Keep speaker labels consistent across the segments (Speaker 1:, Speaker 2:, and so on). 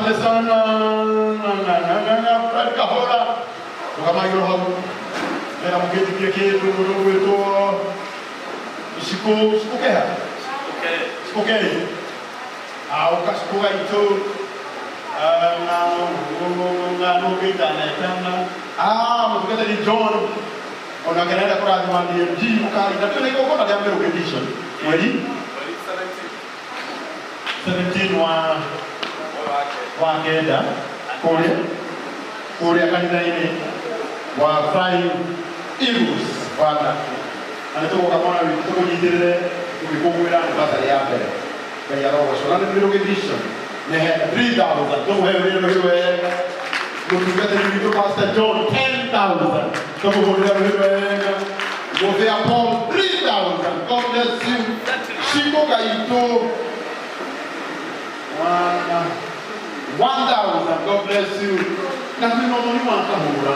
Speaker 1: Asante sana Fred Kahora. Kama hiyo hapo. Era mketi pia kitu ndugu wetu. Sikukea. Sikukea. Au kasikuka itu na kita na kana. Mtukata ni John. Ona kanaenda kwa Dmg'S mkali. Na tuna iko kwa jambo la edition. Mwezi 17 wa Ngenda Korea kanisa ile wa Flying Eagles bwana anatoka kama tulipojitirele tulikokwenda mpaka yape kwa roho so na ndio edition na 3000 to wewe ndio wewe tukipata hivi Pastor John 10,000 kama wewe Move upon 3,000. God bless you. Shiko kaito 1,000. God bless you. Na tuno ni mwaka hura.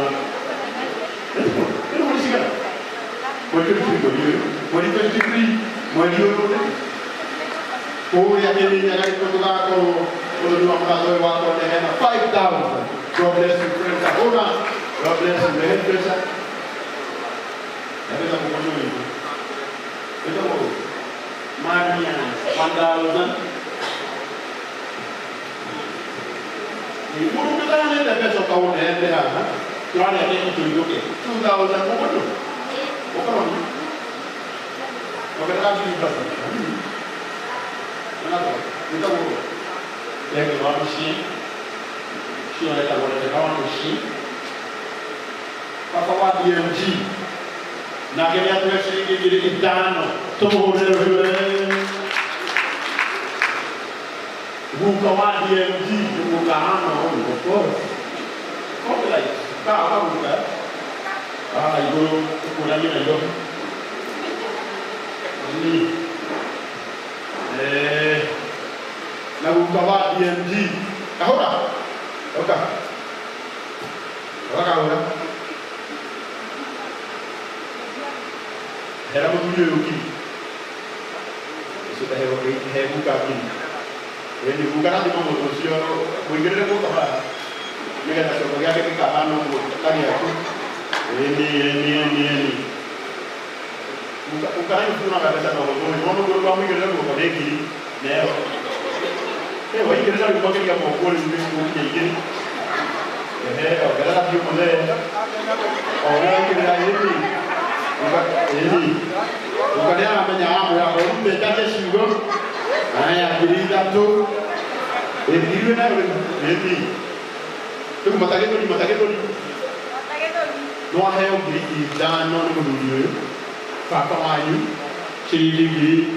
Speaker 1: Ndio mshika. Mwezi 23. Mwezi ule. Korea kile ya kutoka kwa ndio mkazo wako na 5,000. God bless you friends. Ahora. God bless you. Pesa. Naweza kukunywa hivi. Ndio Maria 1,000. Ni mtu kana nenda pesa kwa unaende hapa. Tunaona yake tuliyoke. 2,000 mkono. Mkono. Wakati ni pesa. Ndio yake wapi? Sio ile kama ni kwa Dmg'S na kile tunashiriki kile kitano tumuhurero huko wa Dmg'S huko kama huko kwa like kama huko hiyo kuna nini ndio ni na huko wa Dmg'S ahora Wakaona era muito yuki isso daí é buka aqui ele buka na demo motor mwingine buka ba mega na soko yake kikabano kali yako ni buka ni kuna kabisa na moto kwa mwingine buka deki leo waingine na buka kia mokoli mwingine ogera pio mole ora kira hivi ukalia amenya hapo ya kumbe tate shingo haya kirida tu ndiwe na hivi tu matageto ni no hayo kirida no ni mudunyo papa wanyu chirigi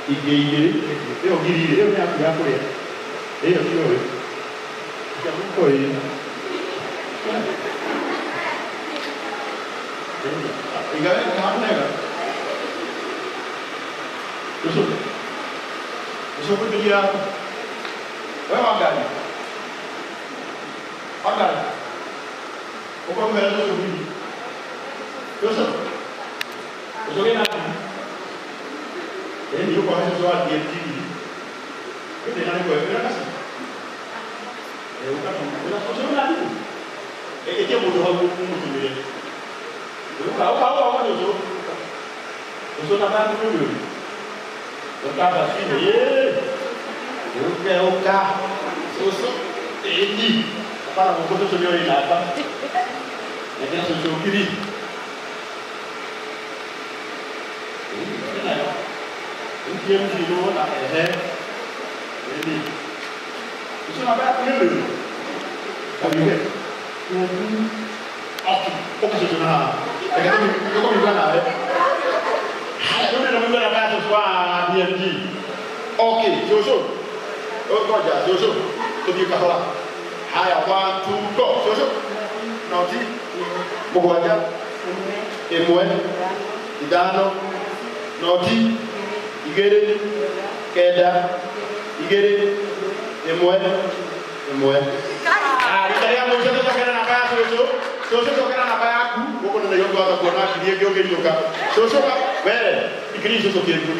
Speaker 1: igeye yo girire yo ya yako ya yo yo Jamu koi, ingat kamu ni kan? Besok pun dia, makan, Apa mereka tu sendiri? Besok ni nanti, ini juga pasal soal Dmg'S. Kita nak buat apa kasih? Bukan, kita lagi. Dia mudah aku mungkin. Kau tu. Usul apa dulu? Berkata sini. Oka. Usul ini. Apa nak buat usul ini apa? Ini usul kiri. Ini Dmg'S dulu tak ini. Usul apa dulu? Kami ni. Okey sudah. Kau bukan ada. Kau ni nak bukan apa sesuatu Dmg'S. Okey, Joshua. Kau aja, Joshua. Tu dia kata. Hai, 1, 2, go, Joshua. Nanti, kau aja. Emue, idano, nanti, igere, keda, igere, emue. Italia mmoja tokana na baya Joshua tokana na baya ku huko ndio yongo atakuona kidie gyoge nyoka Joshua wewe ikiri Joshua kitu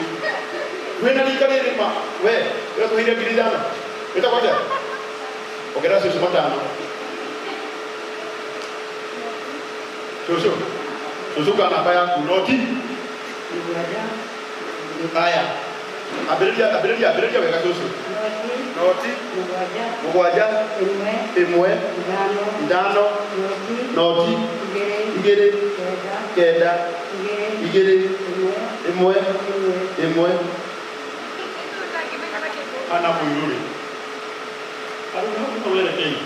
Speaker 1: wewe na nikale rima wewe kwa ile kilidana itakuja Ongera susu matano. Susu kana baya kunoti. Aya. Abiridia wega susu. Noti. Mugwaja. Imwe. Ndano. Noti. Igere. Kenda. Igere. Imwe. Ana muiruri. Aruna kuwele kei.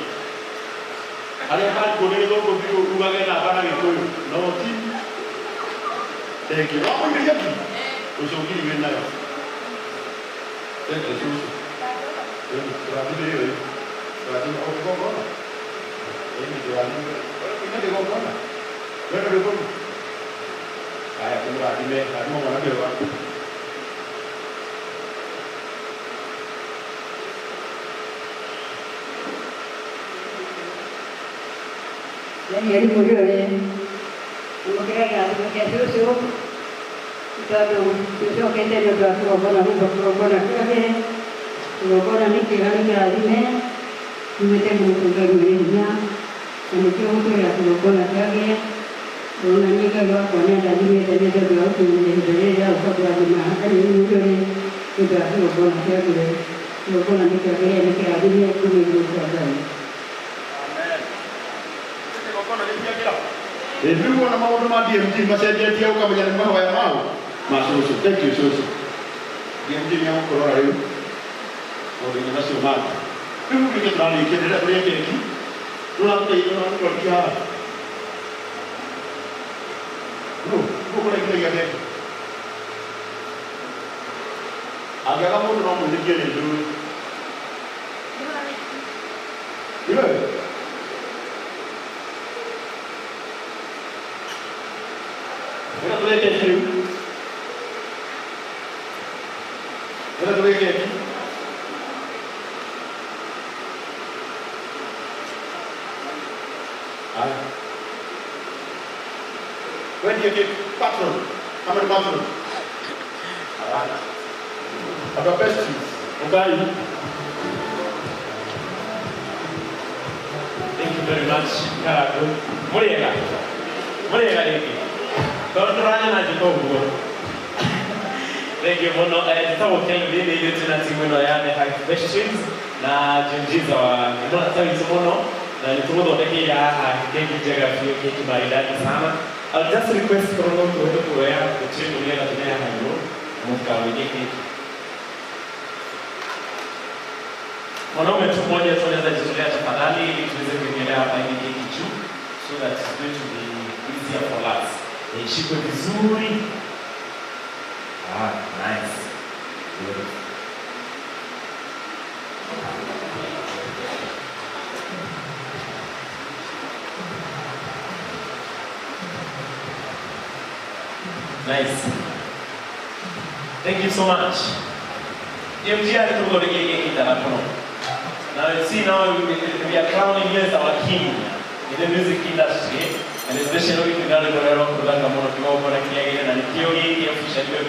Speaker 1: Ale hali kone loko biyo ugage na bana bikoyo. Noti. Teki. Wako yaki. Usogili wena yo. Teki susu. Turati beri. Turati okokona. Ini turati. Ini de okokona. Wena de okokona. Kaya turati be, kaya mo mana beri wa.
Speaker 2: Jadi mudah ni, mungkin kan mungkin susu, kalau susu kita ni dah suruh ni kira ni kita mungkin ni, ini cuma kira suruh lagi, ni kalau korang dah ni dah tu ni dah usah kan ini mudah ni, kita suruh lagi, ni kira ni tu ni If you want to know about DMG, must say that you come and know why now. Master, thank you, Susu. DMG, you are correct. Or the national mark. You get money, you get a break. You not take you on what you have. No, go like the again. I got a more wrong with the getting to good. What do they get you? What do they get you? When do you get patron? How many patrons? I've got best cheese. Okay. Thank you very much, Karaku. Muriega. Don't run at the over. Thank you for not talking really to nothing when I have questions. Now, Dmg'S are not telling someone, and it's all the day I can't get a few cake to my dad. I'll just request for them to go to where the children will have to go. Mwanaume tu mmoja tunaweza jitolea tafadhali ili tuweze kuendelea hapa hii keki juu so that it's going to be easier for us. Ishikwe vizuri. Nice. Good. Nice. Thank you so much. Dmg'S to go to get now you see now we are crowning you as our king in the music industry. And especially if you got to go around to the mono and the officially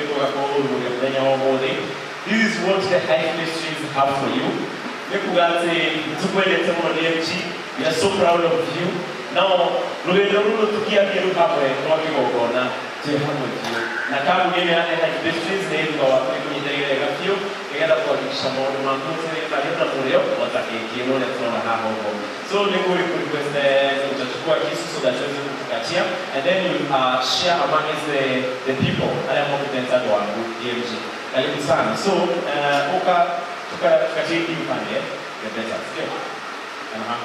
Speaker 2: this is what the high ministries have for you. We are so proud of you. Now, we are going to get you up with you. Nakabu gene ya high ministries they go up with you. We got to put some more money so they will request so that you and then you share amongst the people. I am confident that one with Dmg'S. So, Oka, the better skill. And how